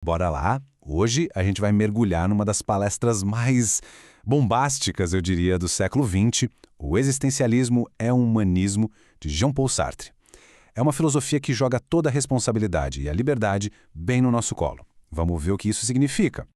Bora lá! Hoje a gente vai mergulhar numa das palestras mais bombásticas, eu diria, do século XX, O Existencialismo é um Humanismo, de Jean-Paul Sartre. É uma filosofia que joga toda a responsabilidade e a liberdade bem no nosso colo. Vamos ver o que isso significa.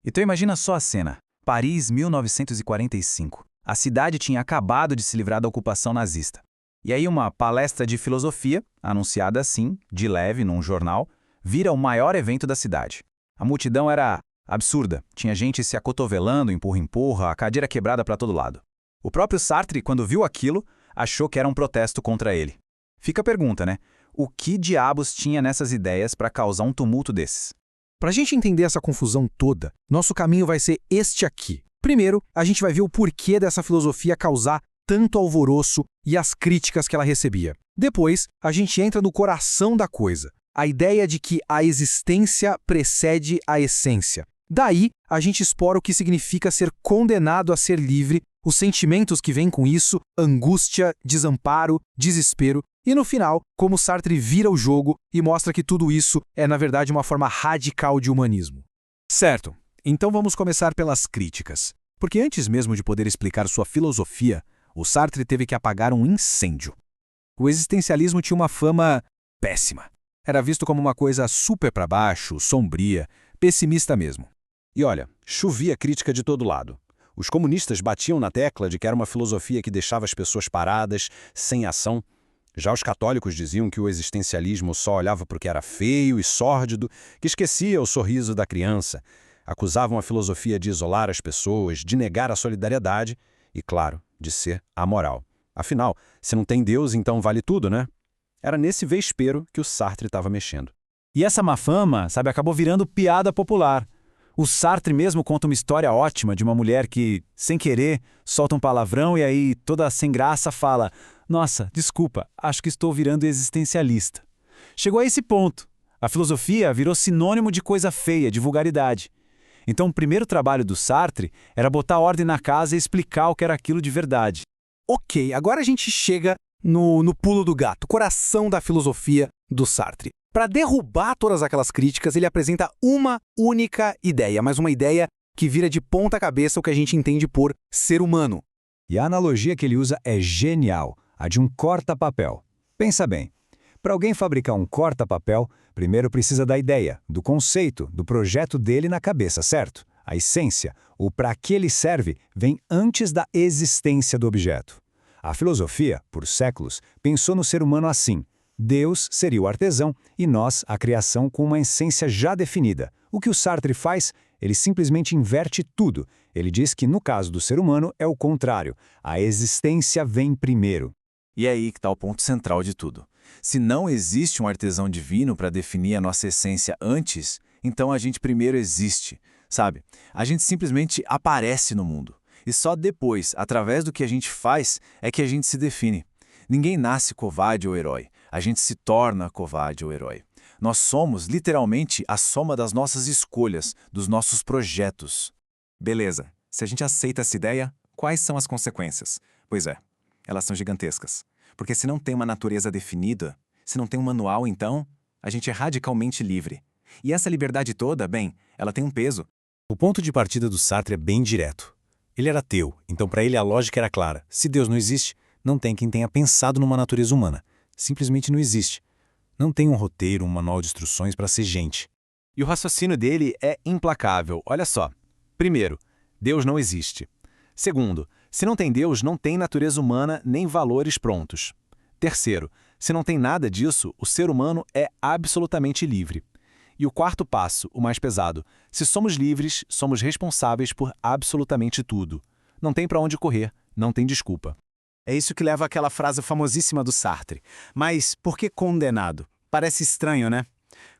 Então imagina só a cena. Paris, 1945. A cidade tinha acabado de se livrar da ocupação nazista. E aí uma palestra de filosofia, anunciada assim, de leve, num jornal, vira o maior evento da cidade. A multidão era absurda. Tinha gente se acotovelando, empurra-empurra, a cadeira quebrada para todo lado. O próprio Sartre, quando viu aquilo, achou que era um protesto contra ele. Fica a pergunta, né? O que diabos tinha nessas ideias para causar um tumulto desses? Para a gente entender essa confusão toda, nosso caminho vai ser este aqui. Primeiro, a gente vai ver o porquê dessa filosofia causar tanto alvoroço e as críticas que ela recebia. Depois, a gente entra no coração da coisa, a ideia de que a existência precede a essência. Daí, a gente explora o que significa ser condenado a ser livre, os sentimentos que vêm com isso, angústia, desamparo, desespero, e no final, como Sartre vira o jogo e mostra que tudo isso é, na verdade, uma forma radical de humanismo. Certo, então vamos começar pelas críticas. Porque antes mesmo de poder explicar sua filosofia, o Sartre teve que apagar um incêndio. O existencialismo tinha uma fama péssima. Era visto como uma coisa super para baixo, sombria, pessimista mesmo. E olha, chovia crítica de todo lado. Os comunistas batiam na tecla de que era uma filosofia que deixava as pessoas paradas, sem ação. Já os católicos diziam que o existencialismo só olhava para o que era feio e sórdido, que esquecia o sorriso da criança. Acusavam a filosofia de isolar as pessoas, de negar a solidariedade e, claro, de ser amoral. Afinal, se não tem Deus, então vale tudo, né? Era nesse vespero que o Sartre estava mexendo. E essa má fama, acabou virando piada popular. O Sartre mesmo conta uma história ótima de uma mulher que, sem querer, solta um palavrão e aí, toda sem graça, fala: "Nossa, desculpa, acho que estou virando existencialista." Chegou a esse ponto. A filosofia virou sinônimo de coisa feia, de vulgaridade. Então o primeiro trabalho do Sartre era botar ordem na casa e explicar o que era aquilo de verdade. Ok, agora a gente chega no pulo do gato, coração da filosofia do Sartre. Para derrubar todas aquelas críticas, ele apresenta uma única ideia, mas uma ideia que vira de ponta cabeça o que a gente entende por ser humano. E a analogia que ele usa é genial, a de um corta-papel. Pensa bem, para alguém fabricar um corta-papel, primeiro precisa da ideia, do conceito, do projeto dele na cabeça, certo? A essência, o para que ele serve, vem antes da existência do objeto. A filosofia, por séculos, pensou no ser humano assim. Deus seria o artesão e nós, a criação, com uma essência já definida. O que o Sartre faz? Ele simplesmente inverte tudo. Ele diz que, no caso do ser humano, é o contrário. A existência vem primeiro. E é aí que está o ponto central de tudo. Se não existe um artesão divino para definir a nossa essência antes, então a gente primeiro existe, sabe? A gente simplesmente aparece no mundo. E só depois, através do que a gente faz, é que a gente se define. Ninguém nasce covarde ou herói. A gente se torna covarde ou herói. Nós somos, literalmente, a soma das nossas escolhas, dos nossos projetos. Beleza. Se a gente aceita essa ideia, quais são as consequências? Pois é, elas são gigantescas. Porque se não tem uma natureza definida, se não tem um manual, então, a gente é radicalmente livre. E essa liberdade toda, bem, ela tem um peso. O ponto de partida do Sartre é bem direto. Ele era ateu, então para ele a lógica era clara. Se Deus não existe, não tem quem tenha pensado numa natureza humana. Simplesmente não existe. Não tem um roteiro, um manual de instruções para ser gente. E o raciocínio dele é implacável. Olha só. Primeiro, Deus não existe. Segundo, se não tem Deus, não tem natureza humana nem valores prontos. Terceiro, se não tem nada disso, o ser humano é absolutamente livre. E o quarto passo, o mais pesado, se somos livres, somos responsáveis por absolutamente tudo. Não tem para onde correr, não tem desculpa. É isso que leva àquela frase famosíssima do Sartre. Mas por que condenado? Parece estranho, né?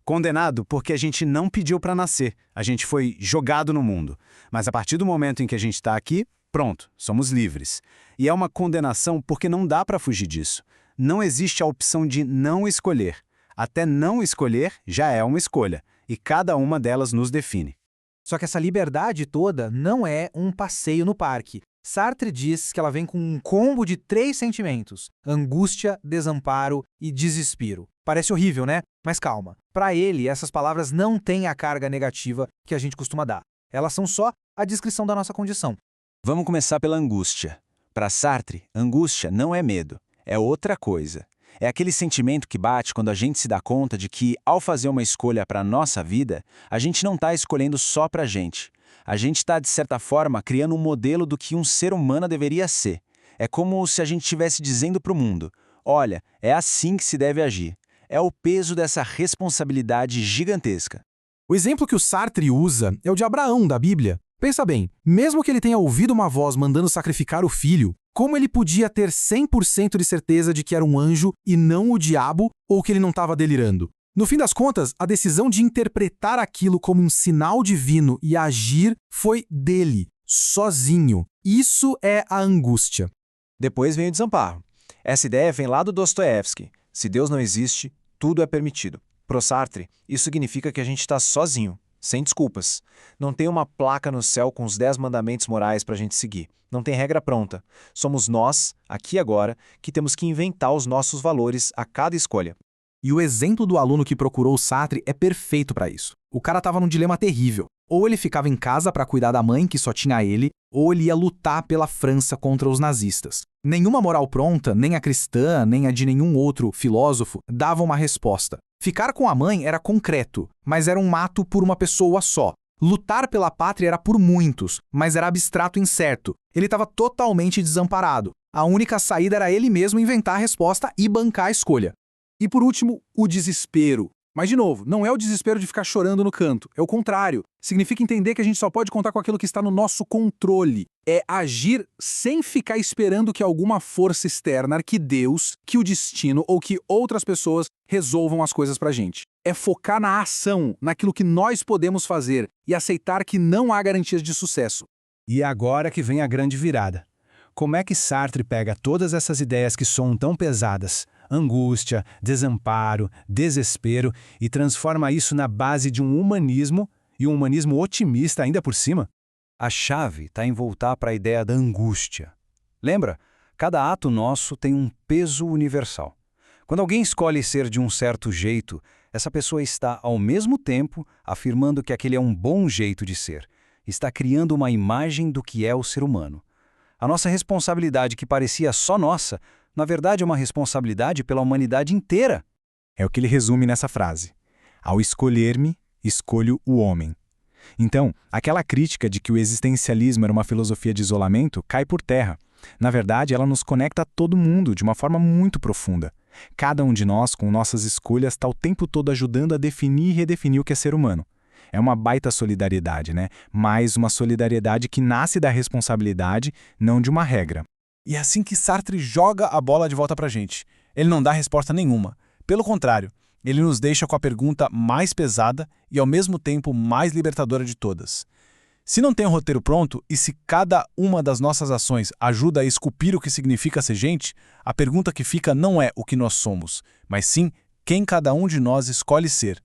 Condenado porque a gente não pediu para nascer, a gente foi jogado no mundo. Mas a partir do momento em que a gente está aqui, pronto, somos livres. E é uma condenação porque não dá para fugir disso. Não existe a opção de não escolher. Até não escolher já é uma escolha, e cada uma delas nos define. Só que essa liberdade toda não é um passeio no parque. Sartre diz que ela vem com um combo de 3 sentimentos: angústia, desamparo e desespero. Parece horrível, né? Mas calma. Para ele, essas palavras não têm a carga negativa que a gente costuma dar. Elas são só a descrição da nossa condição. Vamos começar pela angústia. Para Sartre, angústia não é medo, é outra coisa. É aquele sentimento que bate quando a gente se dá conta de que, ao fazer uma escolha para a nossa vida, a gente não está escolhendo só para a gente. A gente está, de certa forma, criando um modelo do que um ser humano deveria ser. É como se a gente estivesse dizendo para o mundo: olha, é assim que se deve agir. É o peso dessa responsabilidade gigantesca. O exemplo que o Sartre usa é o de Abraão, da Bíblia. Pensa bem, mesmo que ele tenha ouvido uma voz mandando sacrificar o filho, como ele podia ter 100% de certeza de que era um anjo e não o diabo, ou que ele não estava delirando? No fim das contas, a decisão de interpretar aquilo como um sinal divino e agir foi dele, sozinho. Isso é a angústia. Depois vem o desamparo. Essa ideia vem lá do Dostoiévski. Se Deus não existe, tudo é permitido. Pro Sartre, isso significa que a gente está sozinho, sem desculpas. Não tem uma placa no céu com os 10 mandamentos morais para a gente seguir. Não tem regra pronta. Somos nós, aqui e agora, que temos que inventar os nossos valores a cada escolha. E o exemplo do aluno que procurou o Sartre é perfeito para isso. O cara estava num dilema terrível. Ou ele ficava em casa para cuidar da mãe, que só tinha ele, ou ele ia lutar pela França contra os nazistas. Nenhuma moral pronta, nem a cristã, nem a de nenhum outro filósofo, dava uma resposta. Ficar com a mãe era concreto, mas era um ato por uma pessoa só. Lutar pela pátria era por muitos, mas era abstrato e incerto. Ele estava totalmente desamparado. A única saída era ele mesmo inventar a resposta e bancar a escolha. E por último, o desespero. Mas, de novo, não é o desespero de ficar chorando no canto. É o contrário. Significa entender que a gente só pode contar com aquilo que está no nosso controle. É agir sem ficar esperando que alguma força externa, que Deus, que o destino ou que outras pessoas resolvam as coisas pra gente. É focar na ação, naquilo que nós podemos fazer e aceitar que não há garantias de sucesso. E é agora que vem a grande virada. Como é que Sartre pega todas essas ideias que soam tão pesadas, angústia, desamparo, desespero, e transforma isso na base de um humanismo, e um humanismo otimista ainda por cima? A chave está em voltar para a ideia da angústia. Lembra? Cada ato nosso tem um peso universal. Quando alguém escolhe ser de um certo jeito, essa pessoa está, ao mesmo tempo, afirmando que aquele é um bom jeito de ser. Está criando uma imagem do que é o ser humano. A nossa responsabilidade, que parecia só nossa, na verdade é uma responsabilidade pela humanidade inteira. É o que ele resume nessa frase. Ao escolher-me, escolho o homem. Então, aquela crítica de que o existencialismo era uma filosofia de isolamento cai por terra. Na verdade, ela nos conecta a todo mundo de uma forma muito profunda. Cada um de nós, com nossas escolhas, está o tempo todo ajudando a definir e redefinir o que é ser humano. É uma baita solidariedade, né? Mas uma solidariedade que nasce da responsabilidade, não de uma regra. E é assim que Sartre joga a bola de volta pra gente. Ele não dá resposta nenhuma. Pelo contrário, ele nos deixa com a pergunta mais pesada e ao mesmo tempo mais libertadora de todas. Se não tem um roteiro pronto e se cada uma das nossas ações ajuda a esculpir o que significa ser gente, a pergunta que fica não é o que nós somos, mas sim quem cada um de nós escolhe ser.